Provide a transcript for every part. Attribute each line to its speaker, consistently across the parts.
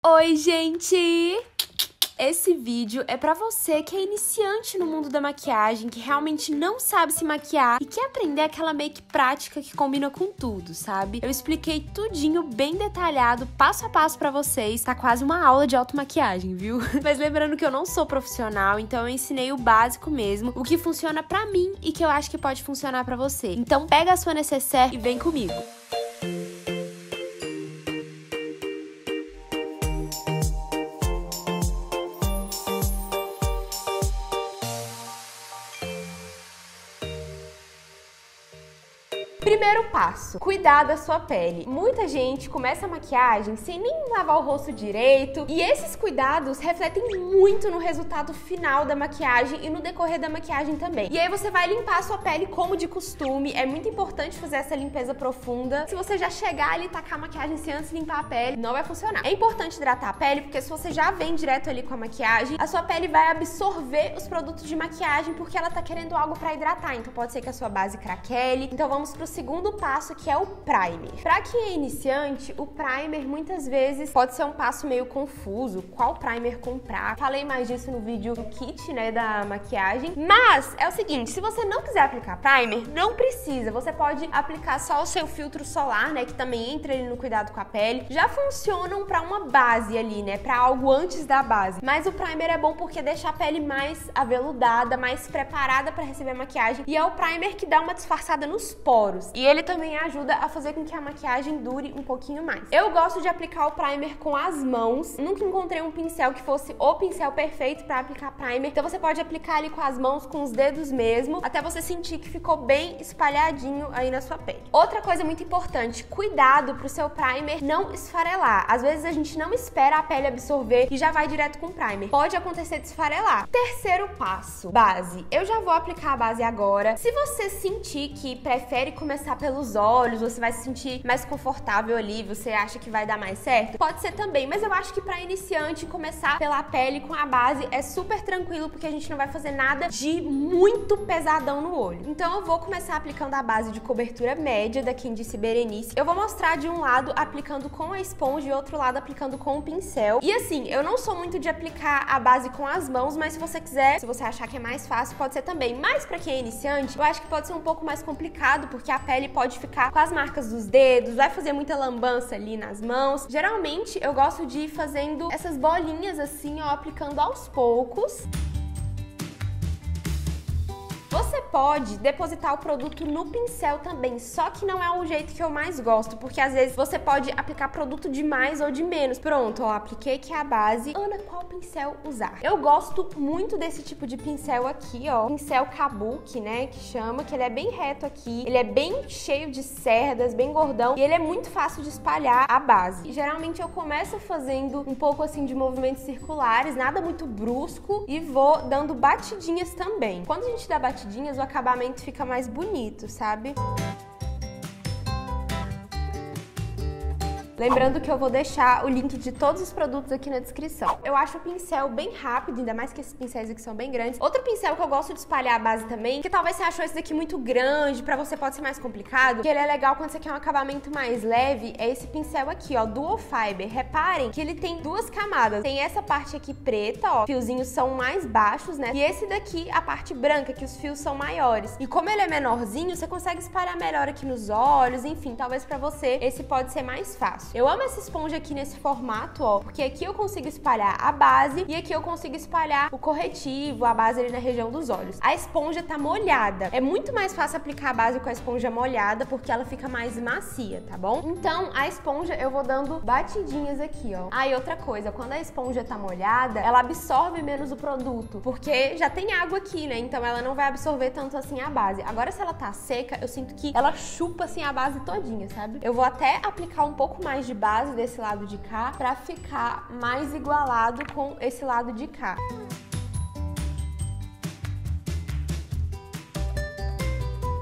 Speaker 1: Oi, gente! Esse vídeo é pra você que é iniciante no mundo da maquiagem, que realmente não sabe se maquiar e quer aprender aquela make prática que combina com tudo, sabe? Eu expliquei tudinho bem detalhado, passo a passo pra vocês. Tá quase uma aula de automaquiagem, viu? Mas lembrando que eu não sou profissional, então eu ensinei o básico mesmo, o que funciona pra mim e que eu acho que pode funcionar pra você. Então pega a sua necessaire e vem comigo! Primeiro passo, cuidar da sua pele. Muita gente começa a maquiagem sem nem lavar o rosto direito e esses cuidados refletem muito no resultado final da maquiagem e no decorrer da maquiagem também. E aí você vai limpar a sua pele como de costume, é muito importante fazer essa limpeza profunda. Se você já chegar ali e tacar a maquiagem sem antes limpar a pele, não vai funcionar. É importante hidratar a pele porque se você já vem direto ali com a maquiagem, a sua pele vai absorver os produtos de maquiagem porque ela tá querendo algo pra hidratar. Então pode ser que a sua base craquele. Então vamos pro segundo passo, que é o primer. Pra quem é iniciante, o primer muitas vezes pode ser um passo meio confuso. Qual primer comprar? Falei mais disso no vídeo do kit, né, da maquiagem. Mas é o seguinte, se você não quiser aplicar primer, não precisa. Você pode aplicar só o seu filtro solar, né, que também entra ali no cuidado com a pele. Já funcionam pra uma base ali, né, pra algo antes da base. Mas o primer é bom porque deixa a pele mais aveludada, mais preparada pra receber a maquiagem. E é o primer que dá uma disfarçada nos poros. E ele também ajuda a fazer com que a maquiagem dure um pouquinho mais. Eu gosto de aplicar o primer com as mãos. Nunca encontrei um pincel que fosse o pincel perfeito pra aplicar primer. Então você pode aplicar ali com as mãos, com os dedos mesmo, até você sentir que ficou bem espalhadinho aí na sua pele. Outra coisa muito importante, cuidado pro seu primer não esfarelar. Às vezes a gente não espera a pele absorver e já vai direto com o primer. Pode acontecer de esfarelar. Terceiro passo, base. Eu já vou aplicar a base agora. Se você sentir que prefere começar pelos olhos, você vai se sentir mais confortável ali, você acha que vai dar mais certo, pode ser também, mas eu acho que pra iniciante começar pela pele com a base é super tranquilo, porque a gente não vai fazer nada de muito pesadão no olho. Então eu vou começar aplicando a base de cobertura média da Candice Berenice. Eu vou mostrar de um lado aplicando com a esponja e outro lado aplicando com o pincel. E assim, eu não sou muito de aplicar a base com as mãos, mas se você quiser, se você achar que é mais fácil, pode ser também. Mas pra quem é iniciante, eu acho que pode ser um pouco mais complicado, porque a pele pode ficar com as marcas dos dedos, vai fazer muita lambança ali nas mãos. Geralmente eu gosto de ir fazendo essas bolinhas assim, ó, aplicando aos poucos. Você pode depositar o produto no pincel também, só que não é o jeito que eu mais gosto, porque às vezes você pode aplicar produto de mais ou de menos. Pronto, ó, apliquei aqui a base. Ana, qual pincel usar? Eu gosto muito desse tipo de pincel aqui, ó, pincel kabuki, né, que chama, que ele é bem reto aqui, ele é bem cheio de cerdas, bem gordão, e ele é muito fácil de espalhar a base. E, geralmente eu começo fazendo um pouco assim de movimentos circulares, nada muito brusco, e vou dando batidinhas também. Quando a gente dá batidinhas, o acabamento fica mais bonito, sabe? Lembrando que eu vou deixar o link de todos os produtos aqui na descrição. Eu acho o pincel bem rápido, ainda mais que esses pincéis aqui são bem grandes. Outro pincel que eu gosto de espalhar a base também, que talvez você achou esse daqui muito grande, pra você pode ser mais complicado, que ele é legal quando você quer um acabamento mais leve, é esse pincel aqui, ó, Dual Fiber. Reparem que ele tem duas camadas. Tem essa parte aqui preta, ó, fiozinhos são mais baixos, né? E esse daqui, a parte branca, que os fios são maiores. E como ele é menorzinho, você consegue espalhar melhor aqui nos olhos, enfim, talvez pra você esse pode ser mais fácil. Eu amo essa esponja aqui nesse formato, ó, porque aqui eu consigo espalhar a base e aqui eu consigo espalhar o corretivo, a base ali na região dos olhos. A esponja tá molhada. É muito mais fácil aplicar a base com a esponja molhada porque ela fica mais macia, tá bom? Então, a esponja eu vou dando batidinhas aqui, ó. Ah, e outra coisa, quando a esponja tá molhada, ela absorve menos o produto, porque já tem água aqui, né? Então ela não vai absorver tanto assim a base. Agora, se ela tá seca, eu sinto que ela chupa assim a base todinha, sabe? Eu vou até aplicar um pouco mais de base desse lado de cá pra ficar mais igualado com esse lado de cá.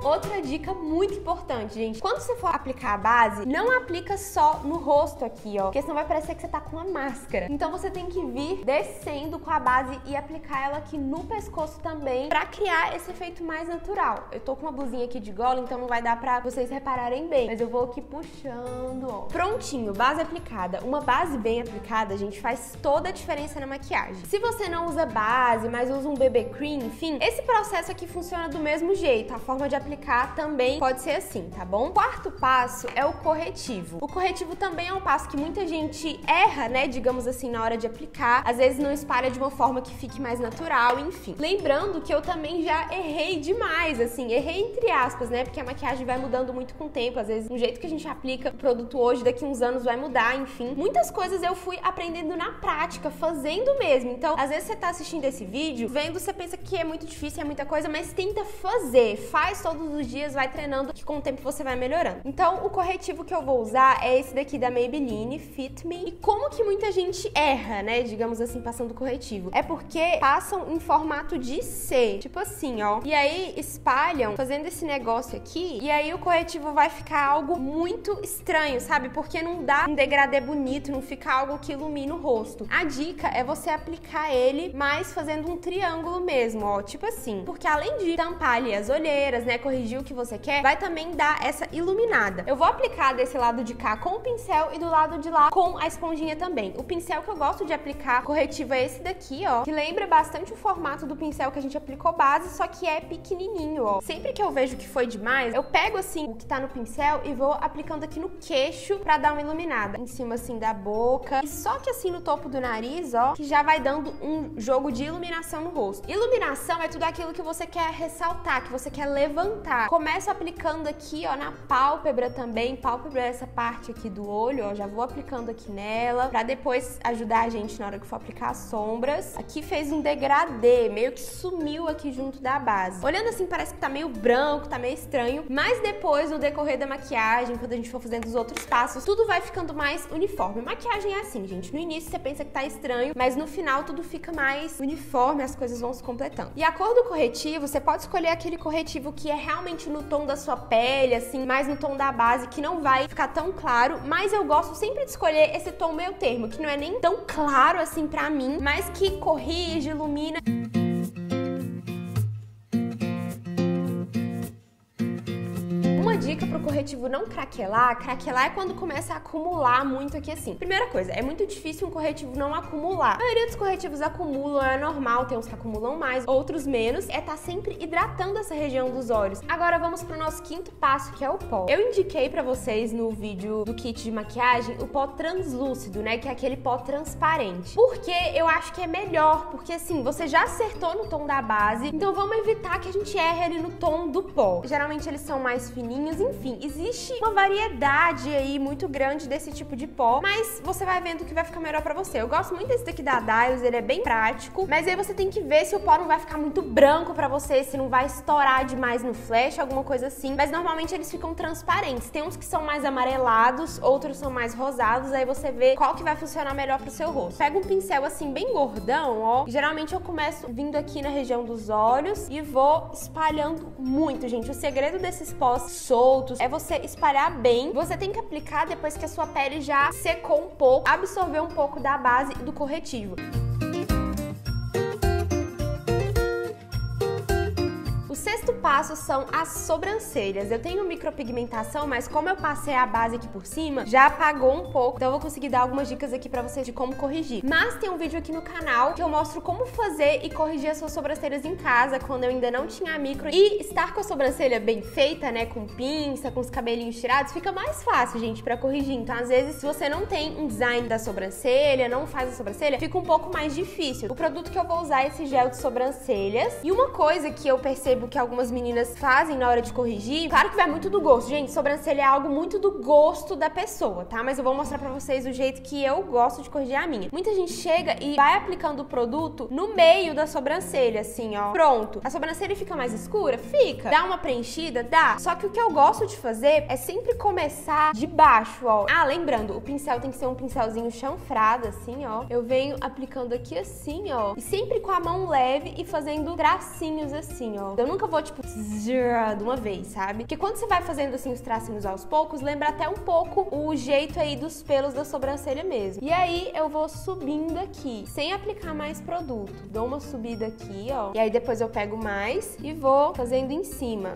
Speaker 1: Outra dica muito importante, gente. Quando você for aplicar a base, não aplica só no rosto aqui, ó, porque senão vai parecer que você tá com uma máscara. Então você tem que vir descendo com a base e aplicar ela aqui no pescoço também, pra criar esse efeito mais natural. Eu tô com uma blusinha aqui de gola, então não vai dar pra vocês repararem bem, mas eu vou aqui puxando, ó. Prontinho, base aplicada. Uma base bem aplicada, gente, faz toda a diferença na maquiagem. Se você não usa base, mas usa um BB cream, enfim, esse processo aqui funciona do mesmo jeito. A forma de aplicar também pode ser assim, tá bom? Quarto passo é o corretivo. O corretivo também é um passo que muita gente erra, né, digamos assim, na hora de aplicar. Às vezes não espalha de uma forma que fique mais natural, enfim. Lembrando que eu também já errei demais, assim, errei entre aspas, né, porque a maquiagem vai mudando muito com o tempo. Às vezes, o jeito que a gente aplica o produto hoje, daqui uns anos vai mudar, enfim. Muitas coisas eu fui aprendendo na prática, fazendo mesmo. Então, às vezes você tá assistindo esse vídeo, vendo, você pensa que é muito difícil, é muita coisa, mas tenta fazer. Faz todos os dias, vai treinando, que com o tempo você vai melhorando. Então, o corretivo que eu vou usar é esse daqui da Maybelline, Fit Me. E como que muita gente erra, né, digamos assim, passando corretivo? É porque passam em formato de C, tipo assim, ó. E aí, espalham, fazendo esse negócio aqui, e aí o corretivo vai ficar algo muito estranho, sabe? Porque não dá um degradê bonito, não fica algo que ilumina o rosto. A dica é você aplicar ele mais fazendo um triângulo mesmo, ó, tipo assim. Porque além de tampar ali as olheiras, né, corrigir o que você quer, vai também dar essa iluminada. Eu vou aplicar desse lado de cá com o pincel e do lado de lá com a esponjinha também. O pincel que eu gosto de aplicar corretivo é esse daqui, ó, que lembra bastante o formato do pincel que a gente aplicou base, só que é pequenininho, ó. Sempre que eu vejo que foi demais, eu pego assim o que tá no pincel e vou aplicando aqui no queixo pra dar uma iluminada. Em cima assim da boca. E só que assim no topo do nariz, ó, que já vai dando um jogo de iluminação no rosto. Iluminação é tudo aquilo que você quer ressaltar, que você quer levantar. Começo aplicando aqui, ó, na pálpebra também. Pálpebra é essa parte aqui do olho, ó. Já vou aplicando aqui nela, pra depois ajudar a gente na hora que for aplicar as sombras. Aqui fez um degradê, meio que sumiu aqui junto da base. Olhando assim, parece que tá meio branco, tá meio estranho, mas depois, no decorrer da maquiagem, quando a gente for fazendo os outros passos, tudo vai ficando mais uniforme. Maquiagem é assim, gente. No início você pensa que tá estranho, mas no final tudo fica mais uniforme, as coisas vão se completando. E a cor do corretivo, você pode escolher aquele corretivo que é realmente no tom da sua pele, assim, mais no tom da base, que não vai ficar tão claro, mas eu gosto sempre de escolher esse tom meio termo, que não é nem tão claro assim pra mim, mas que corrige, ilumina. Dica pro corretivo não craquelar. Craquelar é quando começa a acumular muito aqui assim. Primeira coisa, é muito difícil um corretivo não acumular. A maioria dos corretivos acumulam, é normal, tem uns que acumulam mais, outros menos. É tá sempre hidratando essa região dos olhos. Agora vamos pro nosso quinto passo, que é o pó. Eu indiquei pra vocês no vídeo do kit de maquiagem o pó translúcido, né, que é aquele pó transparente. Porque eu acho que é melhor, porque assim, você já acertou no tom da base, então vamos evitar que a gente erre ali no tom do pó. Geralmente eles são mais fininhos, enfim, existe uma variedade aí muito grande desse tipo de pó, mas você vai vendo que vai ficar melhor pra você. Eu gosto muito desse daqui da Dylos, ele é bem prático, mas aí você tem que ver se o pó não vai ficar muito branco pra você, se não vai estourar demais no flash, alguma coisa assim, mas normalmente eles ficam transparentes. Tem uns que são mais amarelados, outros são mais rosados, aí você vê qual que vai funcionar melhor pro seu rosto. Pega um pincel assim bem gordão, ó, geralmente eu começo vindo aqui na região dos olhos e vou espalhando muito, gente. O segredo desses pós soltos é você espalhar bem. Você tem que aplicar depois que a sua pele já secou um pouco, absorver um pouco da base do corretivo. Sexto passo são as sobrancelhas. Eu tenho micropigmentação, mas como eu passei a base aqui por cima, já apagou um pouco, então eu vou conseguir dar algumas dicas aqui pra vocês de como corrigir. Mas tem um vídeo aqui no canal que eu mostro como fazer e corrigir as suas sobrancelhas em casa, quando eu ainda não tinha micro. E estar com a sobrancelha bem feita, né, com pinça, com os cabelinhos tirados, fica mais fácil, gente, pra corrigir. Então, às vezes, se você não tem um design da sobrancelha, não faz a sobrancelha, fica um pouco mais difícil. O produto que eu vou usar é esse gel de sobrancelhas. E uma coisa que eu percebo que algumas meninas fazem na hora de corrigir, claro que vai muito do gosto, gente, sobrancelha é algo muito do gosto da pessoa, tá? Mas eu vou mostrar pra vocês o jeito que eu gosto de corrigir a minha. Muita gente chega e vai aplicando o produto no meio da sobrancelha, assim, ó. Pronto. A sobrancelha fica mais escura? Fica. Dá uma preenchida? Dá. Só que o que eu gosto de fazer é sempre começar de baixo, ó. Ah, lembrando, o pincel tem que ser um pincelzinho chanfrado, assim, ó. Eu venho aplicando aqui assim, ó. E sempre com a mão leve e fazendo tracinhos assim, ó. Eu nunca nunca vou, tipo, de uma vez, sabe? Porque quando você vai fazendo, assim, os tracinhos aos poucos, lembra até um pouco o jeito aí dos pelos da sobrancelha mesmo. E aí, eu vou subindo aqui, sem aplicar mais produto. Dou uma subida aqui, ó. E aí, depois eu pego mais e vou fazendo em cima.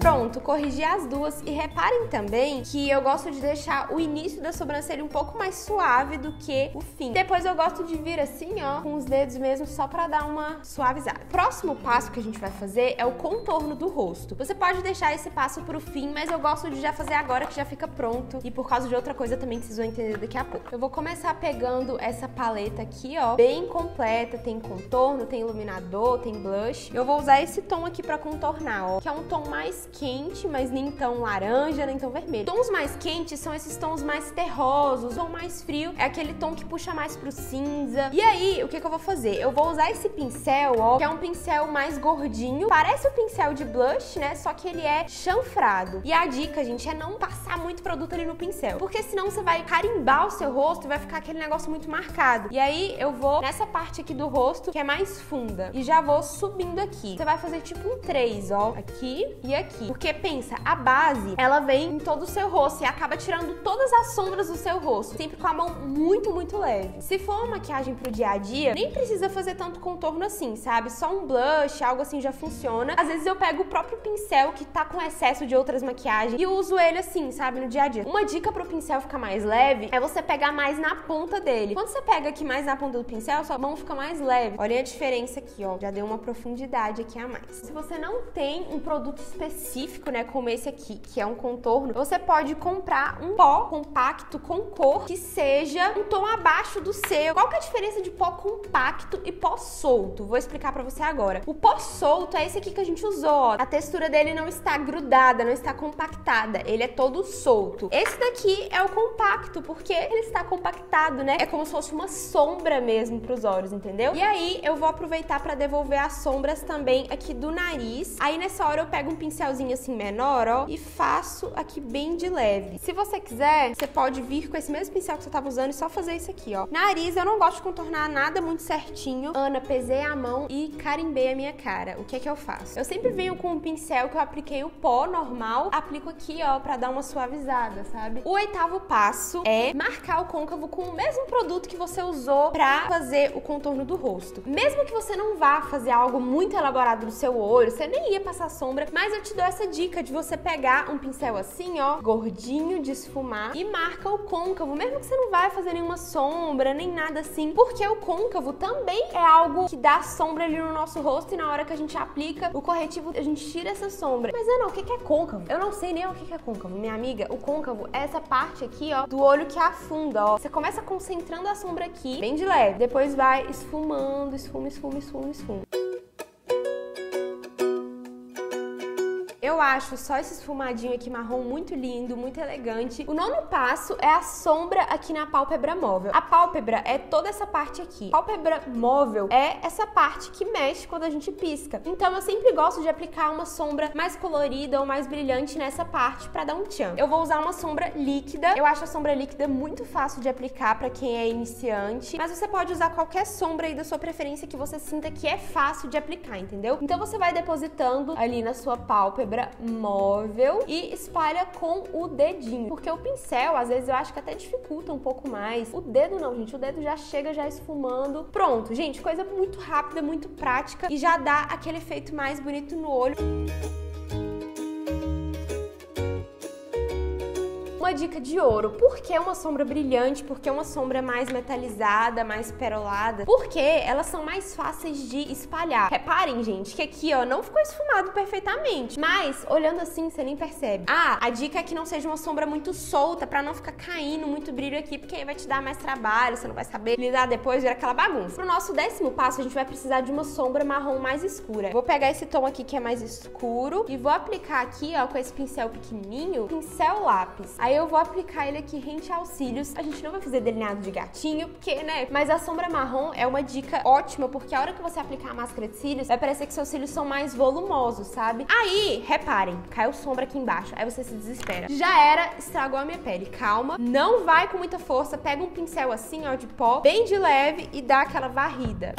Speaker 1: Pronto, corrigi as duas e reparem também que eu gosto de deixar o início da sobrancelha um pouco mais suave do que o fim. Depois eu gosto de vir assim, ó, com os dedos mesmo só pra dar uma suavizada. Próximo passo que a gente vai fazer é o contorno do rosto. Você pode deixar esse passo pro fim, mas eu gosto de já fazer agora que já fica pronto e por causa de outra coisa também que vocês vão entender daqui a pouco. Eu vou começar pegando essa paleta aqui, ó, bem completa, tem contorno, tem iluminador, tem blush. Eu vou usar esse tom aqui pra contornar, ó, que é um tom mais quente, mas nem tão laranja, nem tão vermelho. Tons mais quentes são esses tons mais terrosos, ou mais frio é aquele tom que puxa mais pro cinza. E aí, o que eu vou fazer? Eu vou usar esse pincel, ó, que é um pincel mais gordinho, parece o pincel de blush, né, só que ele é chanfrado. E a dica, gente, é não passar muito produto ali no pincel, porque senão você vai carimbar o seu rosto e vai ficar aquele negócio muito marcado. E aí, eu vou nessa parte aqui do rosto, que é mais funda, e já vou subindo aqui. Você vai fazer tipo um 3, ó, aqui e aqui. Porque pensa, a base, ela vem em todo o seu rosto e acaba tirando todas as sombras do seu rosto, sempre com a mão muito, muito leve. Se for uma maquiagem pro dia a dia, nem precisa fazer tanto contorno assim, sabe? Só um blush, algo assim já funciona. Às vezes eu pego o próprio pincel que tá com excesso de outras maquiagens e uso ele assim, sabe? No dia a dia. Uma dica pro pincel ficar mais leve é você pegar mais na ponta dele. Quando você pega aqui mais na ponta do pincel, sua mão fica mais leve. Olha a diferença aqui, ó. Já deu uma profundidade aqui a mais. Se você não tem um produto específico, né, como esse aqui, que é um contorno, você pode comprar um pó compacto com cor que seja um tom abaixo do seu. Qual que é a diferença de pó compacto e pó solto? Vou explicar pra você agora. O pó solto é esse aqui que a gente usou, ó. A textura dele não está grudada, não está compactada, ele é todo solto. Esse daqui é o compacto, porque ele está compactado, né? É como se fosse uma sombra mesmo pros olhos, entendeu? E aí, eu vou aproveitar pra devolver as sombras também aqui do nariz. Aí, nessa hora, eu pego um pincelzinho assim menor, ó, e faço aqui bem de leve. Se você quiser, você pode vir com esse mesmo pincel que você tava usando e só fazer isso aqui, ó. Nariz, eu não gosto de contornar nada muito certinho. Ana, pesei a mão e carimbei a minha cara. O que é que eu faço? Eu sempre venho com um pincel que eu apliquei o pó normal, aplico aqui, ó, pra dar uma suavizada, sabe? O 8º passo é marcar o côncavo com o mesmo produto que você usou pra fazer o contorno do rosto. Mesmo que você não vá fazer algo muito elaborado no seu olho, você nem ia passar sombra, mas eu te dou essa dica de você pegar um pincel assim, ó, gordinho, de esfumar e marca o côncavo, mesmo que você não vai fazer nenhuma sombra, nem nada assim, porque o côncavo também é algo que dá sombra ali no nosso rosto e na hora que a gente aplica o corretivo, a gente tira essa sombra. Mas Ana, o que é côncavo? Eu não sei nem o que é côncavo, minha amiga. O côncavo é essa parte aqui, ó, do olho que afunda, ó. Você começa concentrando a sombra aqui, bem de leve, depois vai esfumando, esfuma, esfuma, esfuma, esfuma. Eu acho só esse esfumadinho aqui marrom muito lindo, muito elegante. O 9º passo é a sombra aqui na pálpebra móvel. A pálpebra é toda essa parte aqui. Pálpebra móvel é essa parte que mexe quando a gente pisca. Então eu sempre gosto de aplicar uma sombra mais colorida ou mais brilhante nessa parte pra dar um tchan. Eu vou usar uma sombra líquida. Eu acho a sombra líquida muito fácil de aplicar pra quem é iniciante, mas você pode usar qualquer sombra aí da sua preferência que você sinta que é fácil de aplicar, entendeu? Então você vai depositando ali na sua pálpebra móvel e espalha com o dedinho, porque o pincel às vezes eu acho que até dificulta um pouco mais. O dedo não, gente, o dedo já chega já esfumando. Pronto, gente, coisa muito rápida, muito prática e já dá aquele efeito mais bonito no olho. Uma dica de ouro. Por que uma sombra brilhante? Por que uma sombra mais metalizada, mais perolada? Porque elas são mais fáceis de espalhar. Reparem, gente, que aqui, ó, não ficou esfumado perfeitamente, mas olhando assim, você nem percebe. Ah, a dica é que não seja uma sombra muito solta, pra não ficar caindo muito brilho aqui, porque aí vai te dar mais trabalho, você não vai saber lidar depois, vira aquela bagunça. Pro nosso 10º passo, a gente vai precisar de uma sombra marrom mais escura. Vou pegar esse tom aqui que é mais escuro e vou aplicar aqui, ó, com esse pincel pequenininho, pincel lápis. Aí eu vou aplicar ele aqui rente aos cílios. A gente não vai fazer delineado de gatinho, porque, né? Mas a sombra marrom é uma dica ótima, porque a hora que você aplicar a máscara de cílios, vai parecer que seus cílios são mais volumosos, sabe? Aí, reparem, caiu sombra aqui embaixo, aí você se desespera. Já era, estragou a minha pele. Calma, não vai com muita força, pega um pincel assim, ó, de pó, bem de leve e dá aquela varrida.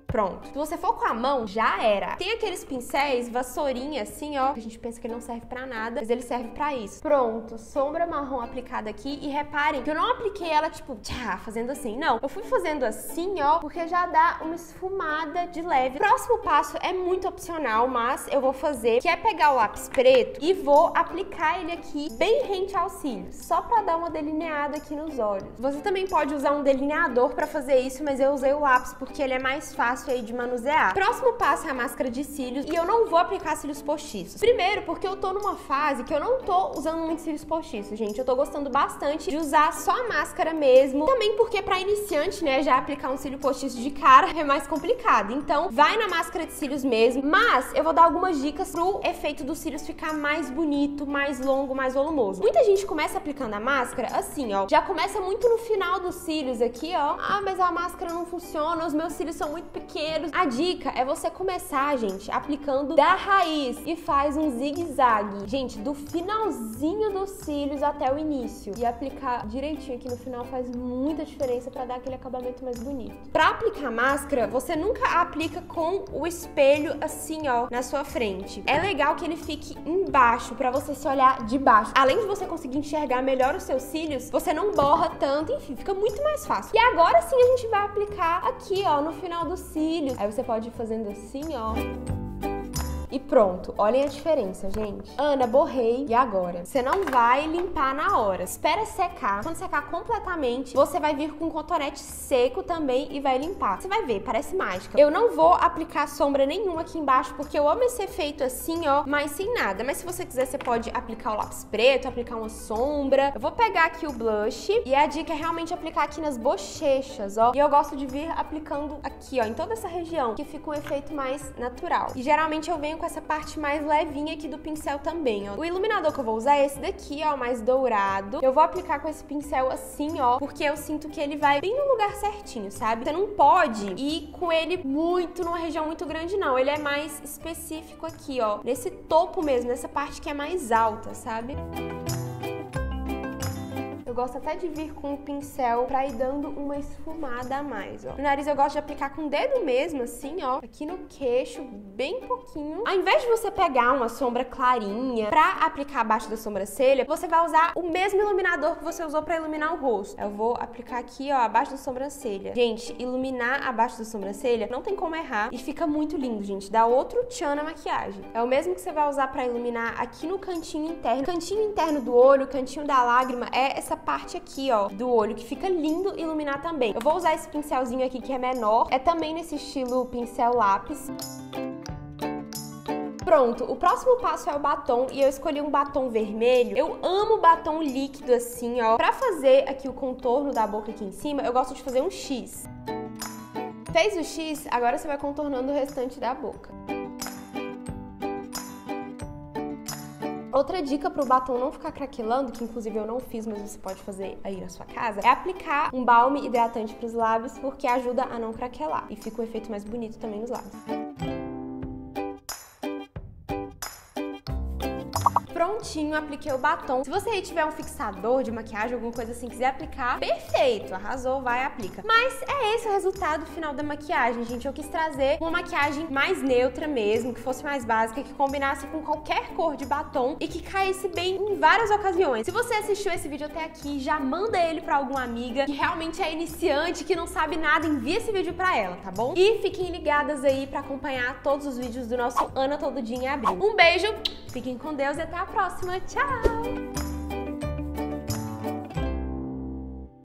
Speaker 1: Pronto. Se você for com a mão, já era. Tem aqueles pincéis, vassourinha assim, ó, que a gente pensa que ele não serve pra nada, mas ele serve pra isso. Pronto, sombra marrom aplicada aqui. E reparem que eu não apliquei ela, tipo, tchá, fazendo assim. Não, eu fui fazendo assim, ó, porque já dá uma esfumada de leve. Próximo passo é muito opcional, mas eu vou fazer, que é pegar o lápis preto e vou aplicar ele aqui bem rente aos cílios, só pra dar uma delineada aqui nos olhos. Você também pode usar um delineador pra fazer isso, mas eu usei o lápis porque ele é mais fácil aí de manusear. Próximo passo é a máscara de cílios e eu não vou aplicar cílios postiços. Primeiro, porque eu tô numa fase que eu não tô usando muito cílios postiços, gente. Eu tô gostando bastante de usar só a máscara mesmo. Também porque pra iniciante, né, já aplicar um cílio postiço de cara é mais complicado. Então, vai na máscara de cílios mesmo. Mas eu vou dar algumas dicas pro efeito dos cílios ficar mais bonito, mais longo, mais volumoso. Muita gente começa aplicando a máscara assim, ó. Já começa muito no final dos cílios aqui, ó. Ah, mas a máscara não funciona, os meus cílios são muito pequenos. A dica é você começar, gente, aplicando da raiz e faz um zigue-zague, gente, do finalzinho dos cílios até o início. E aplicar direitinho aqui no final faz muita diferença pra dar aquele acabamento mais bonito. Pra aplicar máscara, você nunca aplica com o espelho assim, ó, na sua frente. É legal que ele fique embaixo, pra você se olhar de baixo. Além de você conseguir enxergar melhor os seus cílios, você não borra tanto, enfim, fica muito mais fácil. E agora sim a gente vai aplicar aqui, ó, no final dos cílios. Aí você pode ir fazendo assim, ó. E pronto, olhem a diferença, gente. Ana, borrei. E agora? Você não vai limpar na hora. Espera secar. Quando secar completamente, você vai vir com um cotonete seco também e vai limpar. Você vai ver, parece mágica. Eu não vou aplicar sombra nenhuma aqui embaixo, porque eu amo esse efeito assim, ó, mas sem nada. Mas se você quiser, você pode aplicar o lápis preto, aplicar uma sombra. Eu vou pegar aqui o blush e a dica é realmente aplicar aqui nas bochechas, ó. E eu gosto de vir aplicando aqui, ó, em toda essa região, que fica um efeito mais natural. E geralmente eu venho com essa parte mais levinha aqui do pincel também, ó. O iluminador que eu vou usar é esse daqui, ó, mais dourado. Eu vou aplicar com esse pincel assim, ó, porque eu sinto que ele vai bem no lugar certinho, sabe? Você não pode ir com ele muito numa região muito grande, não. Ele é mais específico aqui, ó, nesse topo mesmo, nessa parte que é mais alta, sabe? Eu gosto até de vir com o pincel pra ir dando uma esfumada a mais, ó. No nariz eu gosto de aplicar com o dedo mesmo, assim, ó. Aqui no queixo, bem pouquinho. Ao invés de você pegar uma sombra clarinha pra aplicar abaixo da sobrancelha, você vai usar o mesmo iluminador que você usou pra iluminar o rosto. Eu vou aplicar aqui, ó, abaixo da sobrancelha. Gente, iluminar abaixo da sobrancelha não tem como errar e fica muito lindo, gente. Dá outro tchan na maquiagem. É o mesmo que você vai usar pra iluminar aqui no cantinho interno. Cantinho interno do olho, cantinho da lágrima, é essa parte aqui, ó, do olho, que fica lindo iluminar também. Eu vou usar esse pincelzinho aqui que é menor, é também nesse estilo pincel lápis. Pronto, o próximo passo é o batom e eu escolhi um batom vermelho. Eu amo batom líquido assim, ó. Pra fazer aqui o contorno da boca aqui em cima, eu gosto de fazer um X. Fez o X, agora você vai contornando o restante da boca. Outra dica pro batom não ficar craquelando, que inclusive eu não fiz, mas você pode fazer aí na sua casa, é aplicar um balme hidratante pros lábios, porque ajuda a não craquelar. E fica um efeito mais bonito também nos lábios. Prontinho, apliquei o batom. Se você aí tiver um fixador de maquiagem, alguma coisa assim, quiser aplicar, perfeito, arrasou, vai, aplica. Mas é esse o resultado final da maquiagem, gente. Eu quis trazer uma maquiagem mais neutra mesmo, que fosse mais básica, que combinasse com qualquer cor de batom e que caísse bem em várias ocasiões. Se você assistiu esse vídeo até aqui, já manda ele pra alguma amiga que realmente é iniciante, que não sabe nada, envia esse vídeo pra ela, tá bom? E fiquem ligadas aí pra acompanhar todos os vídeos do nosso Ana Todo Dia em Abril. Um beijo, fiquem com Deus e até a próxima. Tchau!